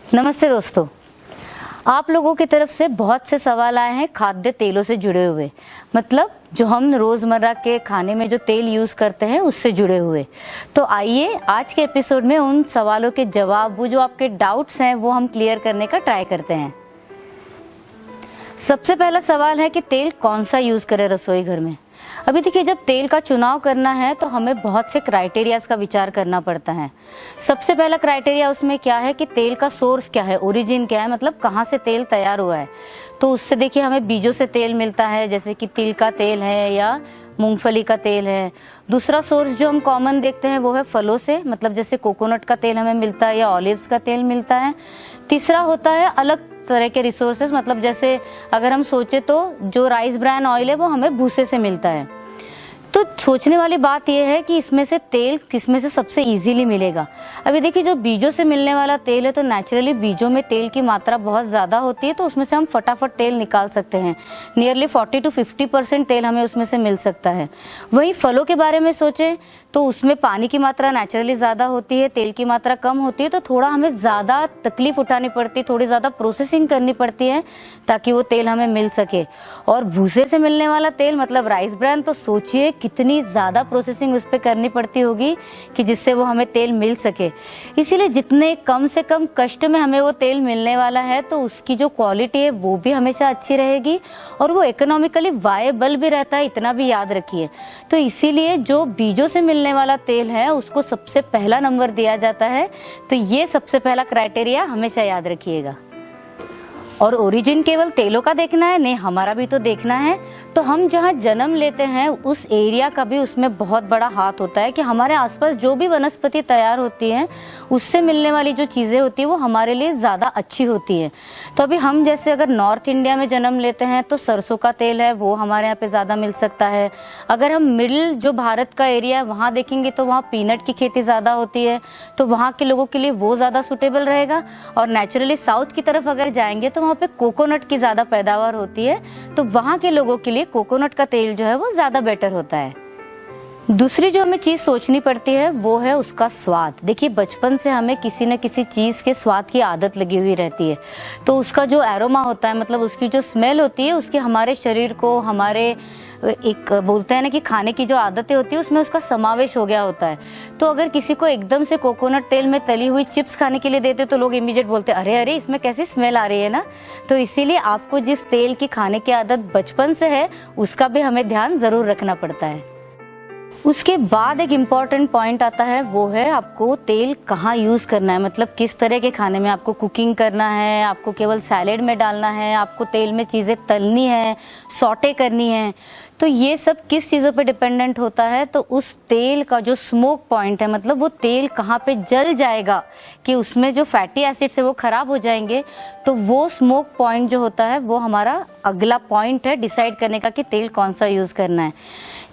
नमस्ते दोस्तों, आप लोगों की तरफ से बहुत से सवाल आए हैं खाद्य तेलों से जुड़े हुए, मतलब जो हम रोजमर्रा के खाने में जो तेल यूज करते हैं उससे जुड़े हुए। तो आइए आज के एपिसोड में उन सवालों के जवाब, वो जो आपके डाउट्स हैं वो हम क्लियर करने का ट्राई करते हैं। सबसे पहला सवाल है कि तेल कौन सा यूज करें रसोई घर में। अभी देखिए, जब तेल का चुनाव करना है तो हमें बहुत से क्राइटेरियाज का विचार करना पड़ता है। सबसे पहला क्राइटेरिया उसमें क्या है कि तेल का सोर्स क्या है, ओरिजिन क्या है, मतलब कहाँ से तेल तैयार हुआ है। तो उससे देखिए हमें बीजों से तेल मिलता है, जैसे कि तिल का तेल है या मूंगफली का तेल है। दूसरा सोर्स जो हम कॉमन देखते हैं वो है फलों से, मतलब जैसे कोकोनट का तेल हमें मिलता है या ऑलिव्स का तेल मिलता है। तीसरा होता है अलग तरह के रिसोर्सेज, मतलब जैसे अगर हम सोचे तो जो राइस ब्रान ऑयल है वो हमें भूसे से मिलता है। तो सोचने वाली बात यह है कि इसमें से तेल किसमें से सबसे इजीली मिलेगा। अभी देखिए, जो बीजों से मिलने वाला तेल है तो नेचुरली बीजों में तेल की मात्रा बहुत ज़्यादा होती है, तो उसमें से हम फटाफट तेल निकाल सकते हैं। नियरली 40 to 50% तेल हमें उसमें से मिल सकता है। वहीं फलों के बारे में सोचें तो उसमें पानी की मात्रा नेचुरली ज़्यादा होती है, तेल की मात्रा कम होती है, तो थोड़ा हमें ज़्यादा तकलीफ उठानी पड़ती है, थोड़ी ज़्यादा प्रोसेसिंग करनी पड़ती है ताकि वो तेल हमें मिल सके। और भूसे से मिलने वाला तेल मतलब राइस ब्रान, तो सोचिए कितनी ज़्यादा प्रोसेसिंग उस पर करनी पड़ती होगी कि जिससे वो हमें तेल मिल सके। इसीलिए जितने कम से कम कष्ट में हमें वो तेल मिलने वाला है तो उसकी जो क्वालिटी है वो भी हमेशा अच्छी रहेगी और वो इकोनॉमिकली वायबल भी रहता है, इतना भी याद रखिए। तो इसीलिए जो बीजों से मिलने वाला तेल है उसको सबसे पहला नंबर दिया जाता है। तो ये सबसे पहला क्राइटेरिया हमेशा याद रखिएगा। और ओरिजिन केवल तेलों का देखना है नहीं, हमारा भी तो देखना है। तो हम जहाँ जन्म लेते हैं उस एरिया का भी उसमें बहुत बड़ा हाथ होता है कि हमारे आसपास जो भी वनस्पति तैयार होती है उससे मिलने वाली जो चीज़ें होती है वो हमारे लिए ज़्यादा अच्छी होती है। तो अभी हम जैसे अगर नॉर्थ इंडिया में जन्म लेते हैं तो सरसों का तेल है वो हमारे यहाँ पे ज़्यादा मिल सकता है। अगर हम मिडिल जो भारत का एरिया है वहाँ देखेंगे तो वहाँ पीनट की खेती ज़्यादा होती है, तो वहाँ के लोगों के लिए वो ज़्यादा सूटेबल रहेगा। और नेचुरली साउथ की तरफ अगर जाएंगे तो वहाँ पे कोकोनट की ज़्यादा पैदावार होती है, तो वहाँ के लोगों के लिए कोकोनट का तेल जो है वो ज़्यादा बेटर होता है। दूसरी जो हमें चीज़ सोचनी पड़ती है वो है उसका स्वाद। देखिए, बचपन से हमें किसी न किसी चीज़ के स्वाद की आदत लगी हुई रहती है, तो उसका जो एरोमा होता है, मतलब उसकी जो स्मेल होती है, उसकी हमारे शरीर को, हमारे एक बोलते हैं ना कि खाने की जो आदतें होती है उसमें उसका समावेश हो गया होता है। तो अगर किसी को एकदम से कोकोनट तेल में तली हुई चिप्स खाने के लिए देते तो लोग इमीडिएट बोलते अरे अरे इसमें कैसी स्मेल आ रही है ना। तो इसीलिए आपको जिस तेल की खाने की आदत बचपन से है उसका भी हमें ध्यान जरूर रखना पड़ता है। उसके बाद एक इम्पॉर्टेंट पॉइंट आता है, वो है आपको तेल कहाँ यूज करना है, मतलब किस तरह के खाने में आपको कुकिंग करना है, आपको केवल सैलेड में डालना है, आपको तेल में चीजें तलनी है, सॉटे करनी है। तो ये सब किस चीज़ों पे डिपेंडेंट होता है, तो उस तेल का जो स्मोक पॉइंट है, मतलब वो तेल कहाँ पे जल जाएगा कि उसमें जो फैटी एसिड्स है वो खराब हो जाएंगे, तो वो स्मोक पॉइंट जो होता है वो हमारा अगला पॉइंट है डिसाइड करने का कि तेल कौन सा यूज़ करना है।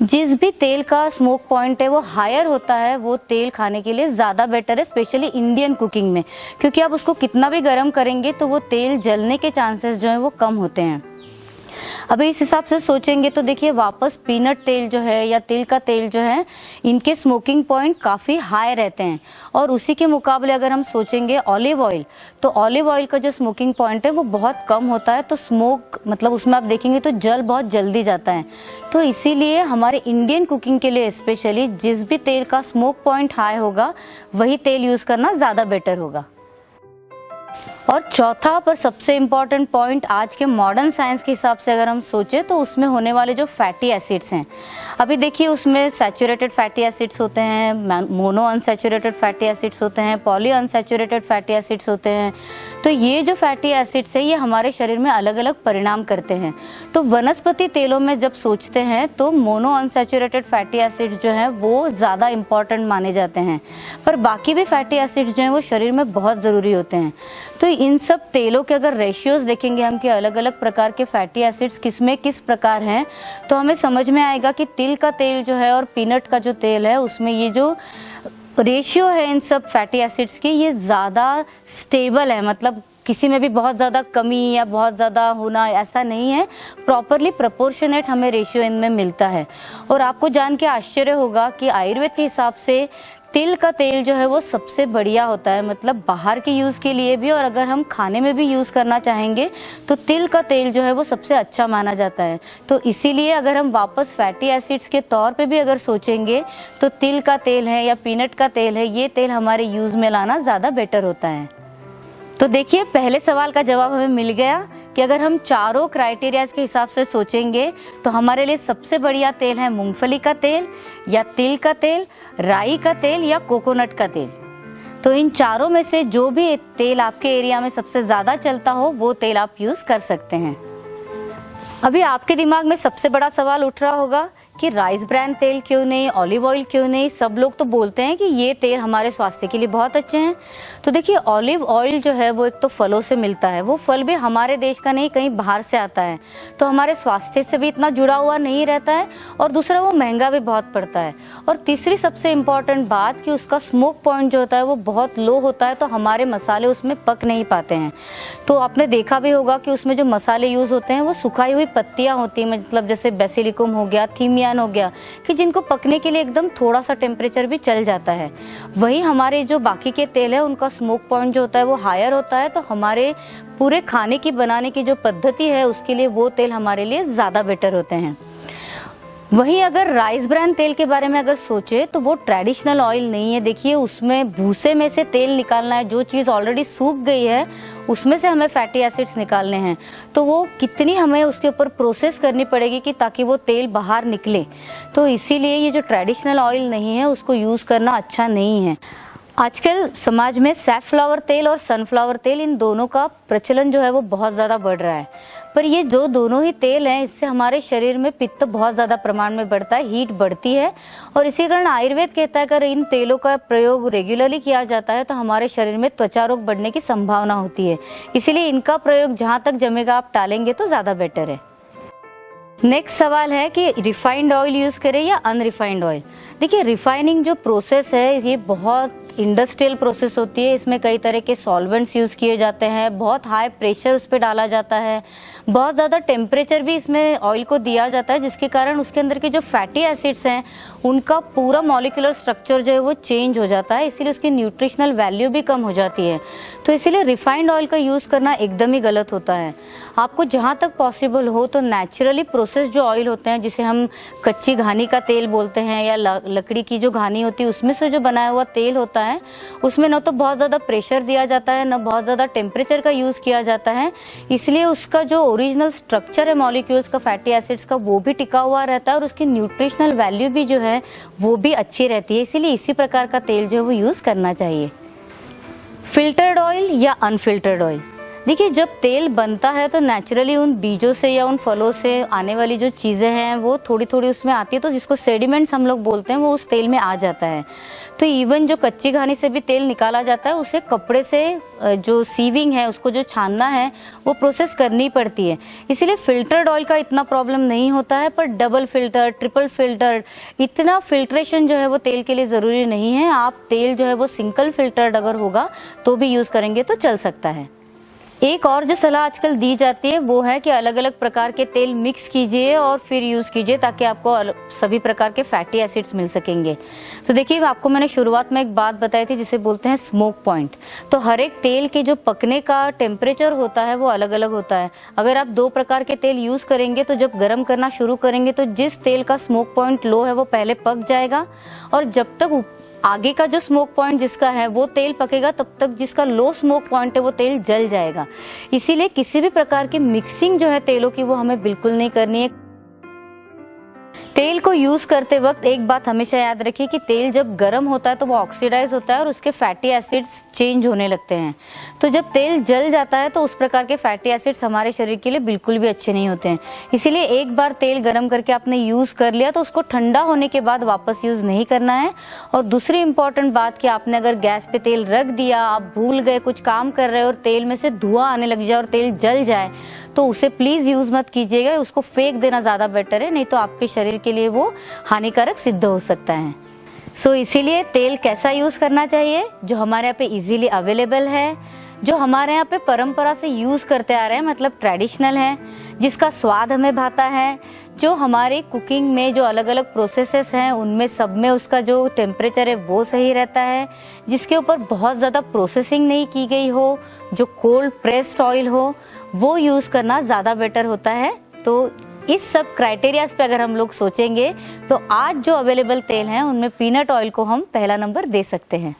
जिस भी तेल का स्मोक पॉइंट है वो हायर होता है वो तेल खाने के लिए ज़्यादा बेटर है, स्पेशली इंडियन कुकिंग में, क्योंकि आप उसको कितना भी गर्म करेंगे तो वो तेल जलने के चांसेस जो है वो कम होते हैं। अभी इस हिसाब से सोचेंगे तो देखिए, वापस पीनट तेल जो है या तिल का तेल जो है इनके स्मोकिंग पॉइंट काफ़ी हाई रहते हैं। और उसी के मुकाबले अगर हम सोचेंगे ऑलिव ऑयल, तो ऑलिव ऑयल का जो स्मोकिंग पॉइंट है वो बहुत कम होता है, तो स्मोक मतलब उसमें आप देखेंगे तो जल बहुत जल्दी जाता है। तो इसीलिए हमारे इंडियन कुकिंग के लिए स्पेशली जिस भी तेल का स्मोक पॉइंट हाई होगा वही तेल यूज़ करना ज़्यादा बेटर होगा। और चौथा पर सबसे इम्पॉर्टेंट पॉइंट आज के मॉडर्न साइंस के हिसाब से अगर हम सोचें तो उसमें होने वाले जो फैटी एसिड्स हैं। अभी देखिए, उसमें सैचुरेटेड फैटी एसिड्स होते हैं, मोनो अनसैचुरेटेड फैटी एसिड्स होते हैं, पॉली अनसैचुरेटेड फैटी एसिड्स होते हैं। तो ये जो फैटी एसिड्स है ये हमारे शरीर में अलग अलग परिणाम करते हैं। तो वनस्पति तेलों में जब सोचते हैं तो मोनो अनसैचुरेटेड फैटी एसिड्स जो हैं वो ज़्यादा इम्पॉर्टेंट माने जाते हैं, पर बाकी भी फैटी एसिड्स जो हैं वो शरीर में बहुत ज़रूरी होते हैं। तो इन सब तेलों के अगर रेशियोज देखेंगे हम कि अलग अलग प्रकार के फैटी एसिड्स किसमें किस प्रकार हैं, तो हमें समझ में आएगा कि तिल का तेल जो है और पीनट का जो तेल है उसमें ये जो रेशियो है इन सब फैटी एसिड्स की ये ज़्यादा स्टेबल है, मतलब किसी में भी बहुत ज़्यादा कमी या बहुत ज़्यादा होना ऐसा नहीं है, प्रॉपरली प्रोपोर्शनेट हमें रेशियो इनमें मिलता है। और आपको जान के आश्चर्य होगा कि आयुर्वेद के हिसाब से तिल का तेल जो है वो सबसे बढ़िया होता है, मतलब बाहर के यूज़ के लिए भी, और अगर हम खाने में भी यूज़ करना चाहेंगे तो तिल का तेल जो है वो सबसे अच्छा माना जाता है। तो इसीलिए अगर हम वापस फैटी एसिड्स के तौर पे भी अगर सोचेंगे तो तिल का तेल है या पीनट का तेल है, ये तेल हमारे यूज़ में लाना ज़्यादा बेटर होता है। तो देखिए, पहले सवाल का जवाब हमें मिल गया कि अगर हम चारों क्राइटेरियाज के हिसाब से सोचेंगे तो हमारे लिए सबसे बढ़िया तेल है मूंगफली का तेल या तिल का तेल, राई का तेल या कोकोनट का तेल। तो इन चारों में से जो भी तेल आपके एरिया में सबसे ज़्यादा चलता हो वो तेल आप यूज़ कर सकते हैं। अभी आपके दिमाग में सबसे बड़ा सवाल उठ रहा होगा कि राइस ब्रान तेल क्यों नहीं, ऑलिव ऑयल क्यों नहीं। सब लोग तो बोलते हैं कि ये तेल हमारे स्वास्थ्य के लिए बहुत अच्छे हैं। तो देखिए, ऑलिव ऑयल जो है वो एक तो फलों से मिलता है, वो फल भी हमारे देश का नहीं, कहीं बाहर से आता है, तो हमारे स्वास्थ्य से भी इतना जुड़ा हुआ नहीं रहता है, और दूसरा वो महंगा भी बहुत पड़ता है। और तीसरी सबसे इम्पॉर्टेंट बात कि उसका स्मोक पॉइंट जो होता है वो बहुत लो होता है, तो हमारे मसाले उसमें पक नहीं पाते हैं। तो आपने देखा भी होगा कि उसमें जो मसाले यूज़ होते हैं वो सुखाई हुई पत्तियाँ होती हैं, मतलब जैसे बेसिलिकम हो गया, थीमियन हो गया, कि जिनको पकने के लिए एकदम थोड़ा सा टेम्परेचर भी चल जाता है। वही हमारे जो बाकी के तेल है उनका स्मोक पॉइंट जो होता है वो हायर होता है, तो हमारे पूरे खाने की बनाने की जो पद्धति है उसके लिए वो तेल हमारे लिए ज़्यादा बेटर होते हैं। वहीं अगर राइस ब्रान तेल के बारे में अगर सोचे तो वो ट्रेडिशनल ऑयल नहीं है। देखिए, उसमें भूसे में से तेल निकालना है, जो चीज़ ऑलरेडी सूख गई है उसमें से हमें फैटी एसिड्स निकालने हैं, तो वो कितनी हमें उसके ऊपर प्रोसेस करनी पड़ेगी कि ताकि वो तेल बाहर निकले। तो इसीलिए ये जो ट्रेडिशनल ऑयल नहीं है उसको यूज़ करना अच्छा नहीं है। आजकल समाज में सैफफ्लावर तेल और सनफ्लावर तेल, इन दोनों का प्रचलन जो है वो बहुत ज़्यादा बढ़ रहा है। पर ये जो दोनों ही तेल हैं इससे हमारे शरीर में पित्त बहुत ज़्यादा प्रमाण में बढ़ता है, हीट बढ़ती है, और इसी कारण आयुर्वेद कहता है अगर इन तेलों का प्रयोग रेगुलरली किया जाता है तो हमारे शरीर में त्वचा रोग बढ़ने की संभावना होती है। इसीलिए इनका प्रयोग जहाँ तक जमेगा आप टालेंगे तो ज़्यादा बेटर है। नेक्स्ट सवाल है कि रिफाइंड ऑयल यूज़ करें या अनरिफाइंड ऑयल। देखिए, रिफाइनिंग जो प्रोसेस है ये बहुत इंडस्ट्रियल प्रोसेस होती है। इसमें कई तरह के सॉल्वेंट्स यूज़ किए जाते हैं, बहुत हाई प्रेशर उस पर डाला जाता है, बहुत ज़्यादा टेम्परेचर भी इसमें ऑयल को दिया जाता है, जिसके कारण उसके अंदर के जो फैटी एसिड्स हैं उनका पूरा मॉलिक्यूलर स्ट्रक्चर जो है वो चेंज हो जाता है, इसीलिए उसकी न्यूट्रिशनल वैल्यू भी कम हो जाती है। तो इसीलिए रिफाइंड ऑयल का यूज़ करना एकदम ही गलत होता है। आपको जहाँ तक पॉसिबल हो तो नेचुरली प्रोसेस जो ऑयल होते हैं, जिसे हम कच्ची घानी का तेल बोलते हैं या लकड़ी की जो घानी होती है उसमें से जो बनाया हुआ तेल होता है, उसमें न तो बहुत ज़्यादा प्रेशर दिया जाता है न बहुत ज़्यादा टेम्परेचर का यूज़ किया जाता है, इसलिए उसका जो ओरिजिनल स्ट्रक्चर है मॉलिक्यूल्स का, फैटी एसिड्स का, वो भी टिका हुआ रहता है और उसकी न्यूट्रिशनल वैल्यू भी जो है वो भी अच्छी रहती है। इसीलिए इसी प्रकार का तेल जो है वो यूज़ करना चाहिए। फिल्टर्ड ऑयल या अनफिल्टर्ड ऑयल। देखिए, जब तेल बनता है तो नेचुरली उन बीजों से या उन फलों से आने वाली जो चीज़ें हैं वो थोड़ी थोड़ी उसमें आती है, तो जिसको सेडिमेंट्स हम लोग बोलते हैं वो उस तेल में आ जाता है। तो इवन जो कच्ची घानी से भी तेल निकाला जाता है उसे कपड़े से जो सीविंग है उसको जो छानना है वो प्रोसेस करनी पड़ती है। इसीलिए फिल्टर्ड ऑयल का इतना प्रॉब्लम नहीं होता है, पर डबल फिल्टर, ट्रिपल फिल्टर, इतना फिल्ट्रेशन जो है वो तेल के लिए ज़रूरी नहीं है। आप तेल जो है वो सिंगल फिल्टर्ड अगर होगा तो भी यूज़ करेंगे तो चल सकता है। एक और जो सलाह आजकल दी जाती है वो है कि अलग अलग प्रकार के तेल मिक्स कीजिए और फिर यूज़ कीजिए, ताकि आपको सभी प्रकार के फैटी एसिड्स मिल सकेंगे। तो देखिए, आपको मैंने शुरुआत में एक बात बताई थी जिसे बोलते हैं स्मोक पॉइंट। तो हर एक तेल के जो पकने का टेम्परेचर होता है वो अलग अलग होता है। अगर आप 2 प्रकार के तेल यूज़ करेंगे तो जब गर्म करना शुरू करेंगे तो जिस तेल का स्मोक पॉइंट लो है वो पहले पक जाएगा, और जब तक आगे का जो स्मोक पॉइंट जिसका है वो तेल पकेगा तब तक जिसका लो स्मोक पॉइंट है वो तेल जल जाएगा। इसीलिए किसी भी प्रकार की मिक्सिंग जो है तेलों की वो हमें बिल्कुल नहीं करनी है। तेल को यूज करते वक्त एक बात हमेशा याद रखिए कि तेल जब गर्म होता है तो वो ऑक्सीडाइज होता है और उसके फैटी एसिड्स चेंज होने लगते हैं। तो जब तेल जल जाता है तो उस प्रकार के फैटी एसिड्स हमारे शरीर के लिए बिल्कुल भी अच्छे नहीं होते हैं। इसीलिए एक बार तेल गर्म करके आपने यूज कर लिया तो उसको ठंडा होने के बाद वापस यूज नहीं करना है। और दूसरी इंपॉर्टेंट बात कि आपने अगर गैस पे तेल रख दिया, आप भूल गए, कुछ काम कर रहे हो और तेल में से धुआं आने लग जाए और तेल जल जाए तो उसे प्लीज यूज मत कीजिएगा, उसको फेंक देना ज्यादा बेटर है, नहीं तो आपके शरीर के लिए वो हानिकारक सिद्ध हो सकता है। सो इसीलिए तेल कैसा यूज करना चाहिए, जो हमारे यहाँ पे इजीली अवेलेबल है, जो हमारे यहाँ पे परंपरा से यूज़ करते आ रहे हैं, मतलब ट्रेडिशनल है, जिसका स्वाद हमें भाता है, जो हमारे कुकिंग में जो अलग अलग प्रोसेसेस हैं उनमें सब में उसका जो टेम्परेचर है वो सही रहता है, जिसके ऊपर बहुत ज़्यादा प्रोसेसिंग नहीं की गई हो, जो कोल्ड प्रेस्ड ऑयल हो, वो यूज़ करना ज़्यादा बेटर होता है। तो इस सब क्राइटेरियाज पे अगर हम लोग सोचेंगे तो आज जो अवेलेबल तेल हैं उनमें पीनट ऑयल को हम पहला नंबर दे सकते हैं।